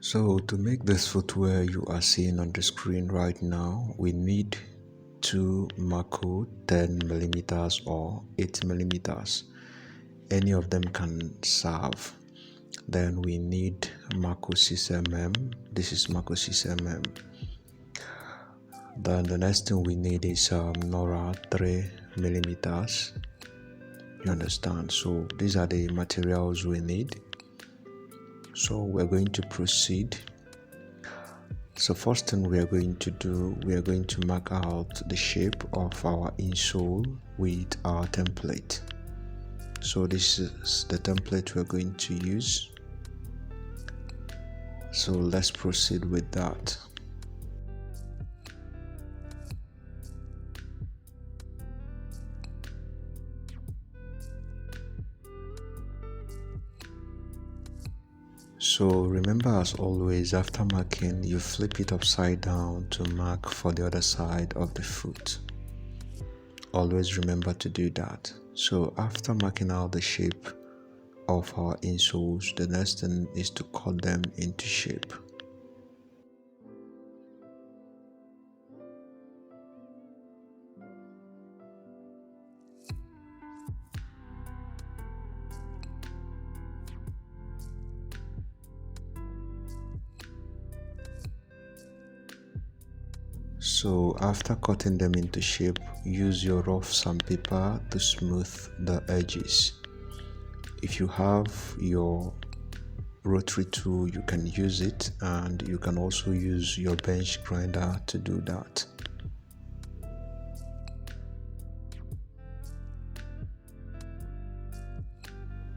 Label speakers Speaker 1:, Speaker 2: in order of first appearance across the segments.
Speaker 1: So to make this footwear you are seeing on the screen right now, we need two Mako 10 millimeters or 8 millimeters. Any of them can serve. Then we need Mako 6 mm. This is Mako 6 mm. Then the next thing we need is Nora 3 millimeters. You understand? So these are the materials we need. So we're going to proceed. So first thing we are going to do, we are going to mark out the shape of our insole with our template. So this is the template we're going to use. So let's proceed with that. So remember, as always, after marking, you flip it upside down to mark for the other side of the foot. Always remember to do that. So after marking out the shape of our insoles, the next thing is to cut them into shape. So after cutting them into shape, use your rough sandpaper to smooth the edges. If you have your rotary tool, you can use it, and you can also use your bench grinder to do that.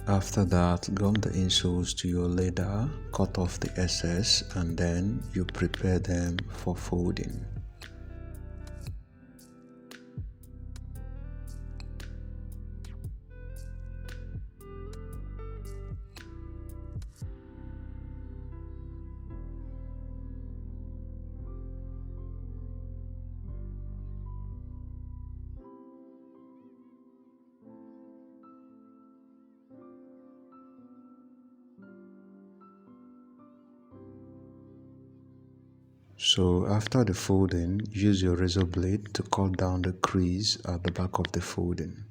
Speaker 1: After that, gum the insoles to your leather, cut off the excess, and then you prepare them for folding. So after the folding, use your razor blade to cut down the crease at the back of the folding.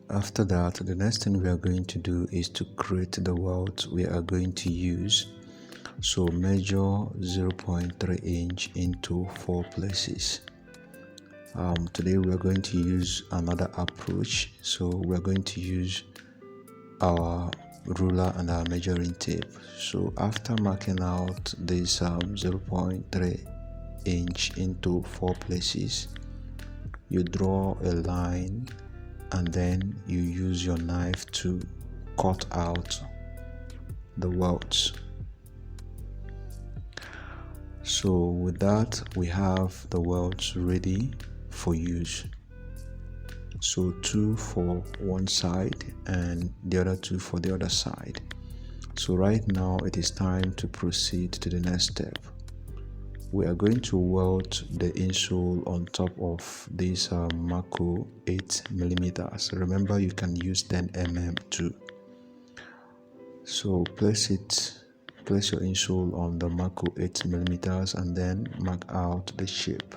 Speaker 1: After that, the next thing we are going to do is to create the welt we are going to use. So measure 0.3 inch into 4 places. Today we are going to use another approach. So we are going to use our ruler and our measuring tape. So after marking out this 0.3 inch into 4 places, you draw a line and then you use your knife to cut out the welts. So with that, we have the welts ready for use. So 2 for one side and the other 2 for the other side. So right now it is time to proceed to the next step. We are going to welt the insole on top of this Mako 8 millimeters. Remember, you can use 10 mm too. So place your insole on the Mako 8 millimeters and then mark out the shape.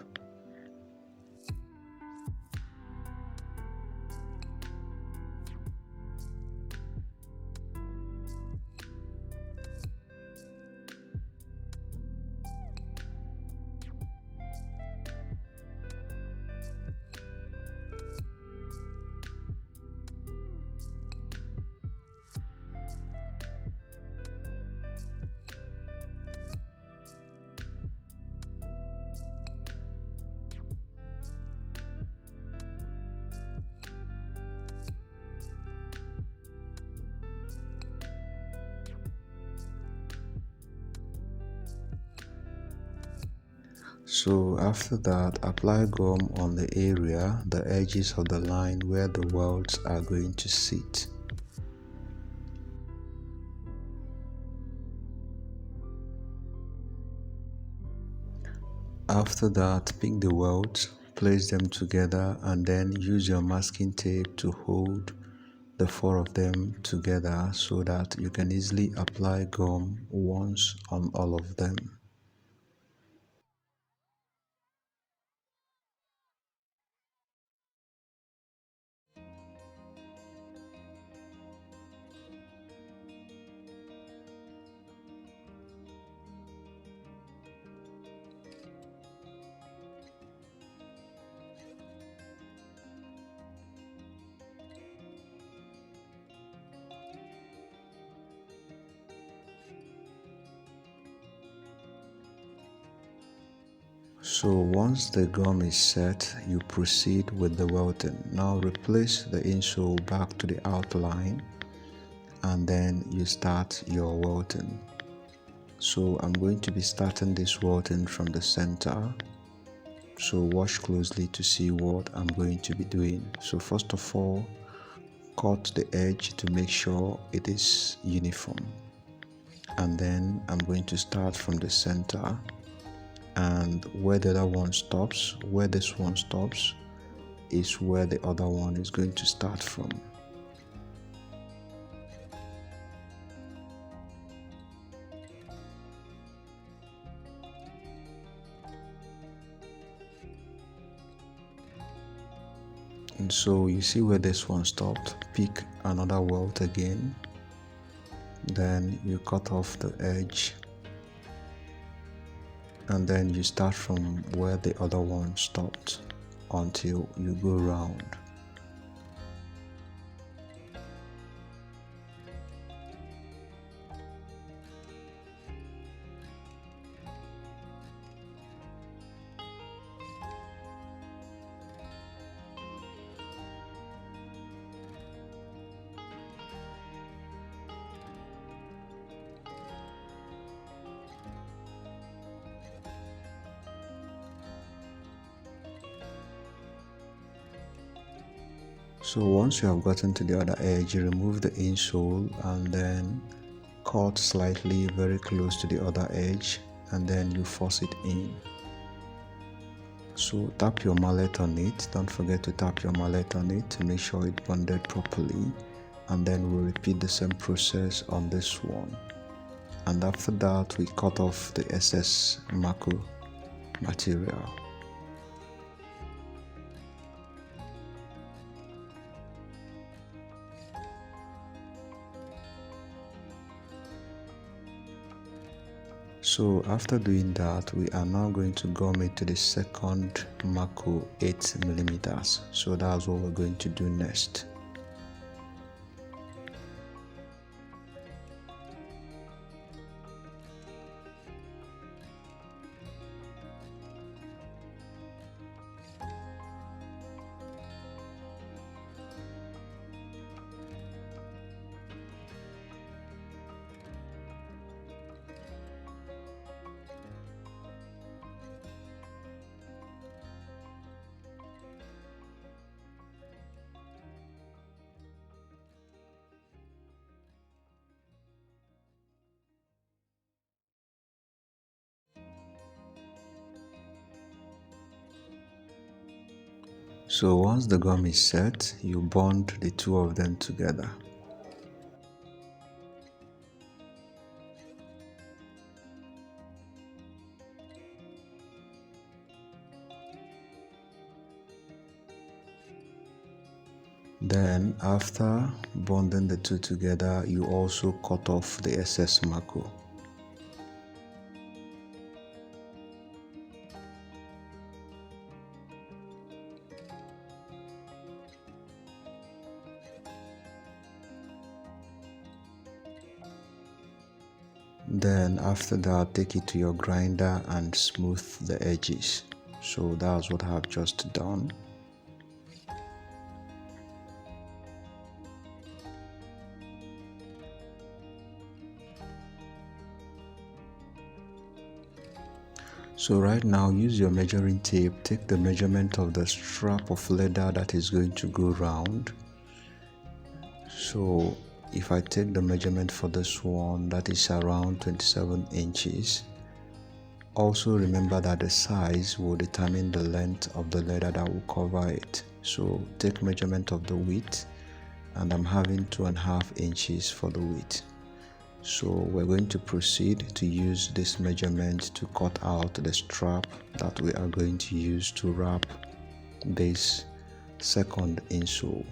Speaker 1: So after that, apply gum on the area, the edges of the line where the welts are going to sit. After that, pick the welts, place them together, and then use your masking tape to hold the four of them together so that you can easily apply gum once on all of them. So once the gum is set, you proceed with the welting. Now replace the insole back to the outline and then you start your welting. So I'm going to be starting this welting from the center. So watch closely to see what I'm going to be doing. So first of all, cut the edge to make sure it is uniform. And then I'm going to start from the center, and where the other one stops, where this one stops, is where the other one is going to start from. And so you see where this one stopped, pick another welt again, then you cut off the edge, and then you start from where the other one stopped until you go round. So once you have gotten to the other edge, you remove the insole and then cut slightly very close to the other edge, and then you force it in. So tap your mallet on it. Don't forget to tap your mallet on it to make sure it bonded properly, and then we'll repeat the same process on this one. And after that, we cut off the excess Mako material. So after doing that, we are now going to gum it to the second Mako 8mm. So that's what we're going to do next. So once the gum is set, you bond the two of them together. Then after bonding the two together, you also cut off the excess Mako. Then after that, take it to your grinder and smooth the edges. So that's what I have just done. So right now, use your measuring tape, take the measurement of the strap of leather that is going to go round. So if I take the measurement for this one, that is around 27 inches. Also remember that the size will determine the length of the leather that will cover it. So take measurement of the width, and I'm having 2.5 inches for the width. So we're going to proceed to use this measurement to cut out the strap that we are going to use to wrap this second insole.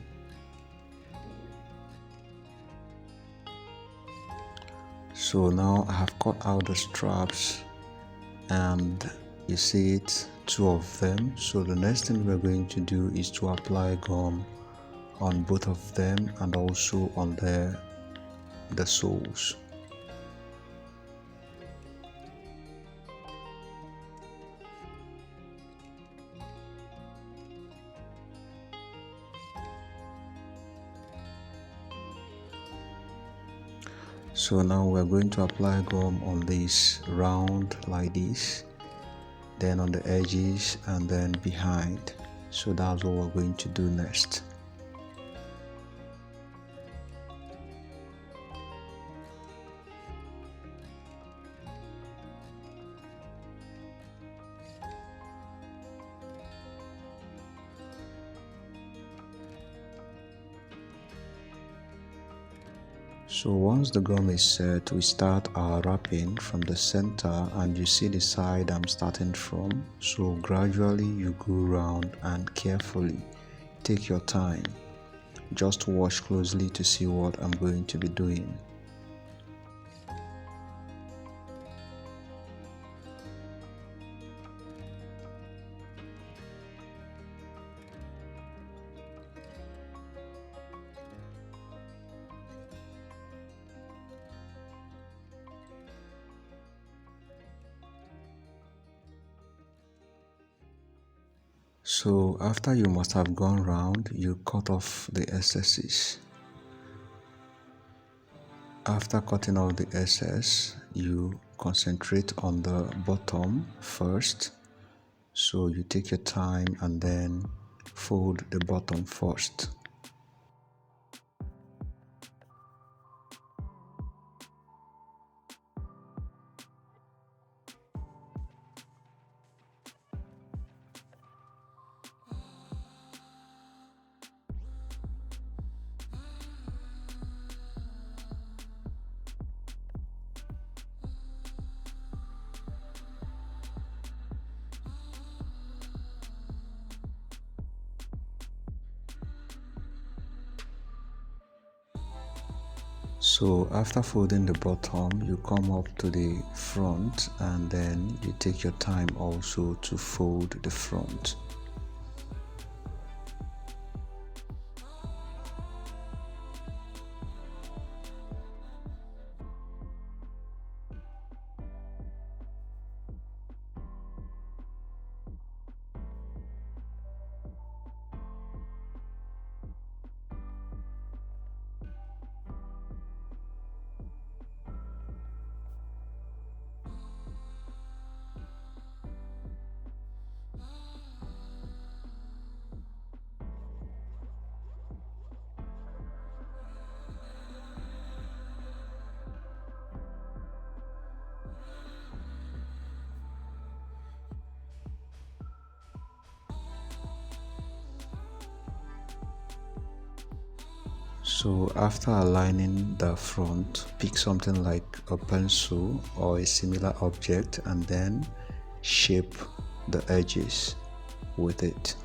Speaker 1: So now I have cut out the straps, and you see it, 2 of them. So the next thing we're going to do is to apply gum on both of them and also on the soles. So now we're going to apply gum on this round like this, then on the edges, and then behind. So that's what we're going to do next. So once the gum is set, we start our wrapping from the center, and you see the side I'm starting from. So gradually you go round and carefully take your time. Just watch closely to see what I'm going to be doing. So after you must have gone round, you cut off the excesses. After cutting off the excess, you concentrate on the bottom first. So you take your time and then fold the bottom first. So after folding the bottom, you come up to the front, and then you take your time also to fold the front. So after aligning the front, pick something like a pencil or a similar object and then shape the edges with it.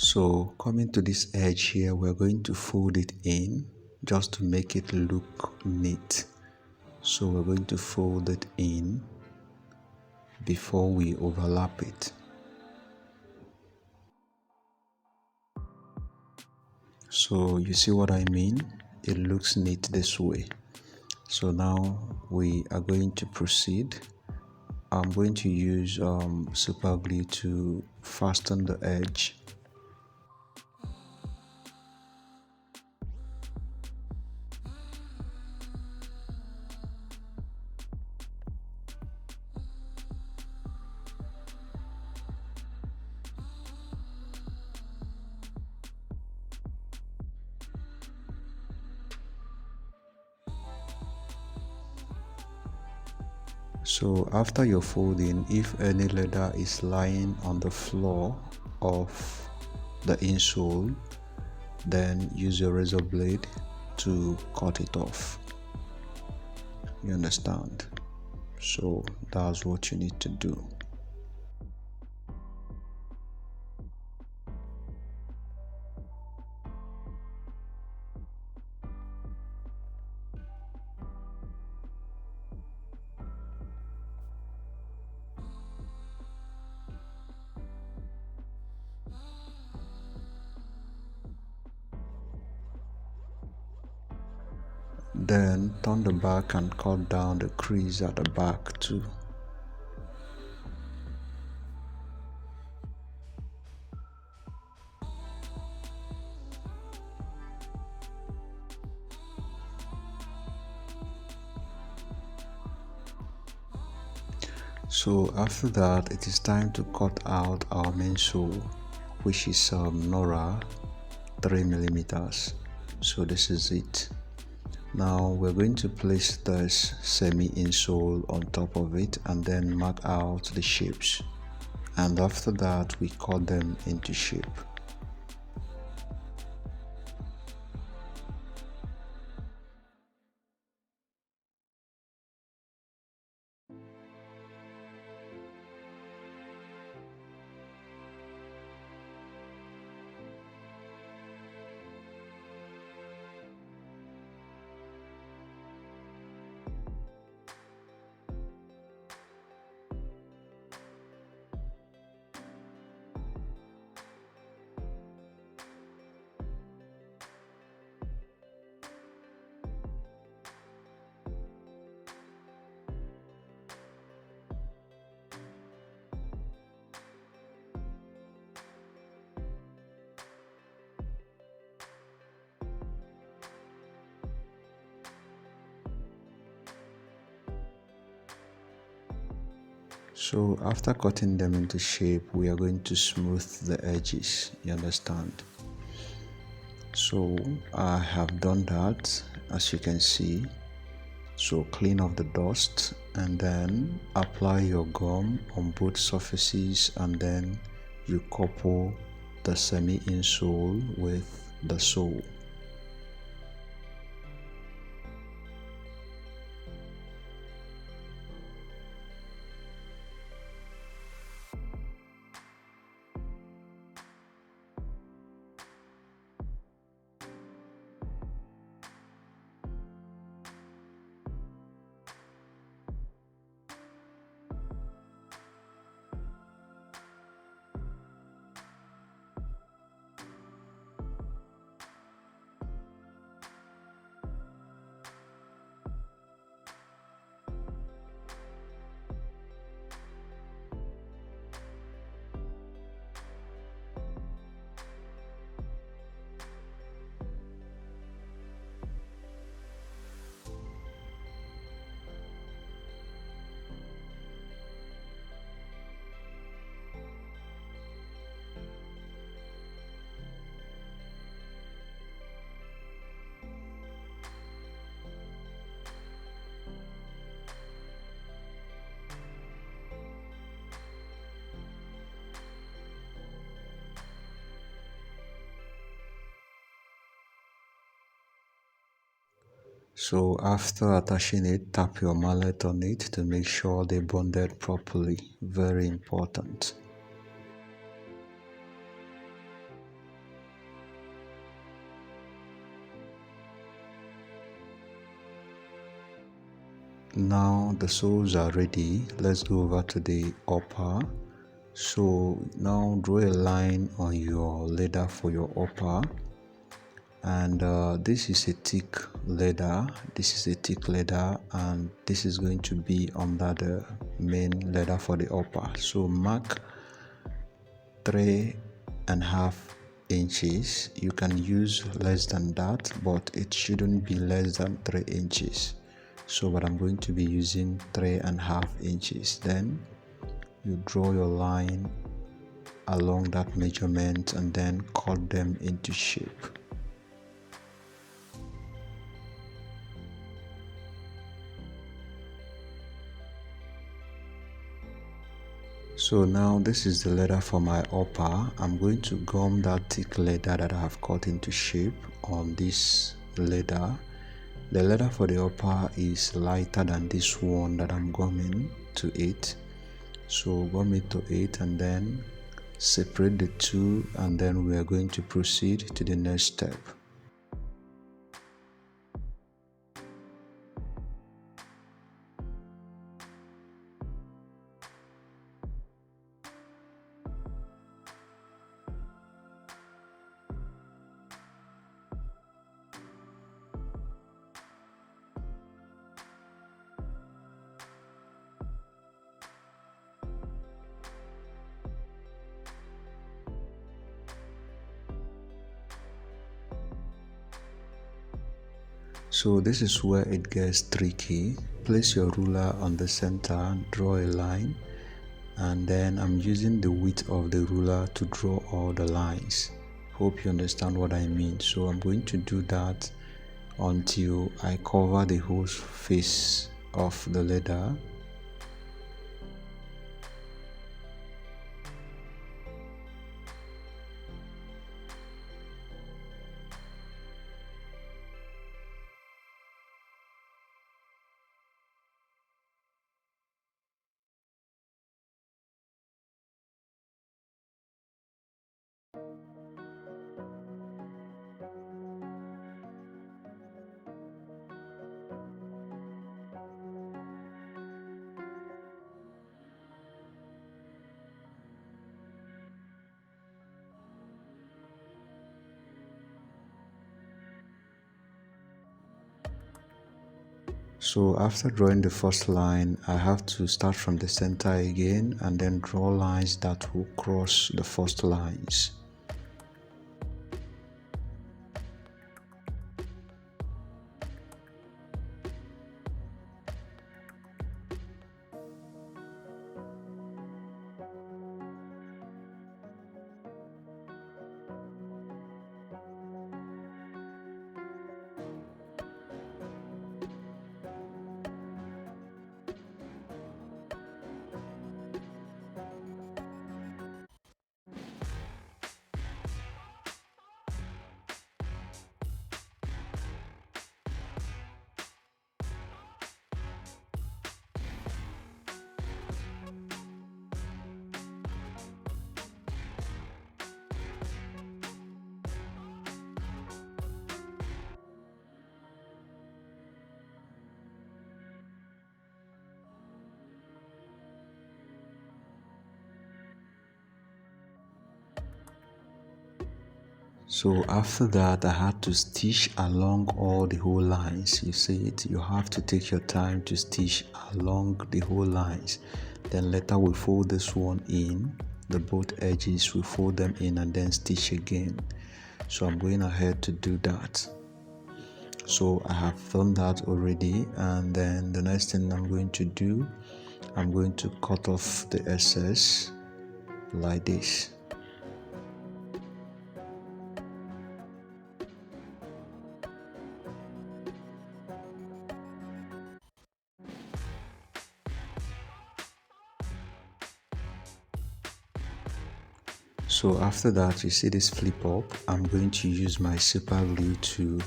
Speaker 1: So coming to this edge here, we're going to fold it in just to make it look neat. So we're going to fold it in before we overlap it. So you see what I mean? It looks neat this way. So now we are going to proceed. I'm going to use super glue to fasten the edge. So after your folding, if any leather is lying on the floor of the insole, then use your razor blade to cut it off. You understand? So that's what you need to do. Then turn the back and cut down the crease at the back too. So after that, it is time to cut out our main sole, which is Nora 3mm. So this is it. Now we're going to place this semi insole on top of it and then mark out the shapes, and after that we cut them into shape. So after cutting them into shape, we are going to smooth the edges, you understand? So I have done that, as you can see. So clean off the dust and then apply your gum on both surfaces, and then you couple the semi insole with the sole. So after attaching it, tap your mallet on it to make sure they bonded properly. Very important. Now the soles are ready. Let's go over to the upper. So now draw a line on your leather for your upper, and this is a thick leather. And this is going to be under the main leather for the upper. So mark 3.5 inches. You can use less than that, but it shouldn't be less than 3 inches. So but I'm going to be using 3.5 inches. Then you draw your line along that measurement and then cut them into shape. So now this is the leather for my upper. I'm going to gum that thick leather that I have cut into shape on this leather. The leather for the upper is lighter than this one that I'm gumming to 8. So gum it to 8 and then separate the two, and then we are going to proceed to the next step. So this is where it gets tricky. Place your ruler on the center, draw a line, and then I'm using the width of the ruler to draw all the lines. Hope you understand what I mean. So I'm going to do that until I cover the whole face of the leather. So after drawing the first line, I have to start from the center again and then draw lines that will cross the first lines. So after that, I had to stitch along all the whole lines. You see it, you have to take your time to stitch along the whole lines. Then later we fold this one in, the both edges, we fold them in and then stitch again. So I'm going ahead to do that. So I have done that already, and then the next thing I'm going to do, I'm going to cut off the excess like this. So after that, you see this flip up, I'm going to use my super glue to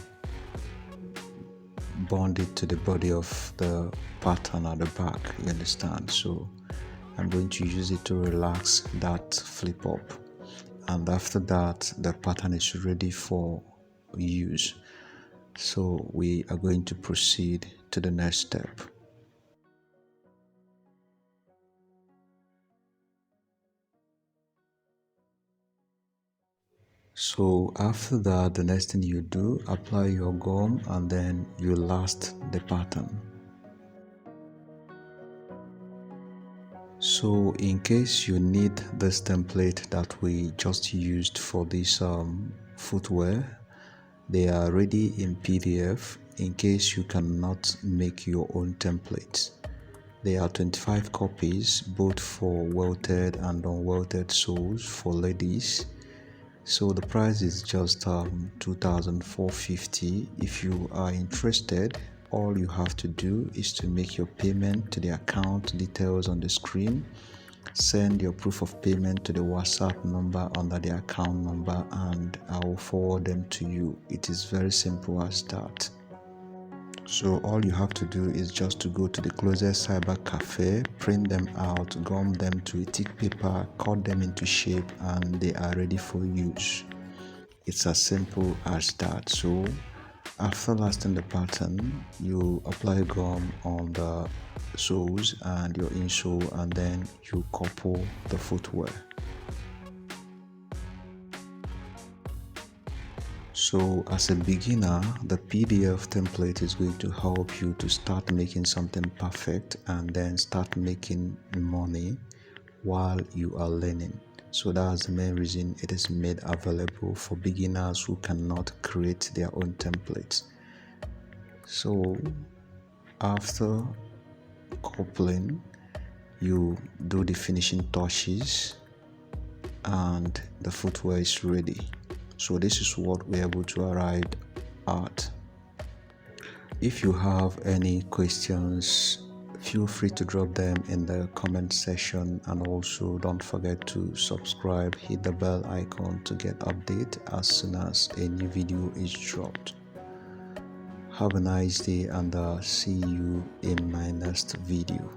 Speaker 1: bond it to the body of the pattern at the back, you understand? So I'm going to use it to relax that flip up, and after that the pattern is ready for use. So we are going to proceed to the next step. So after that, the next thing you do, apply your gum and then you last the pattern. So in case you need this template that we just used for this footwear, they are ready in PDF in case you cannot make your own templates. There are 25 copies, both for welted and unwelted soles for ladies. So the price is just 2,450. If you are interested, all you have to do is to make your payment to the account details on the screen, Send your proof of payment to the WhatsApp number under the account number and I will forward them to you. It is very simple as that. So all you have to do is just to go to the closest cyber cafe, print them out, gum them to a thick paper, cut them into shape, and they are ready for use. It's as simple as that. So after lasting the pattern, you apply gum on the soles and your insole, and then you couple the footwear. So as a beginner, the PDF template is going to help you to start making something perfect and then start making money while you are learning. So that's the main reason it is made available for beginners who cannot create their own templates. So after coupling, you do the finishing touches and the footwear is ready. So this is what we're able to arrive at. If you have any questions, feel free to drop them in the comment section, and also don't forget to subscribe, hit the bell icon to get update as soon as a new video is dropped. Have a nice day and see you in my next video.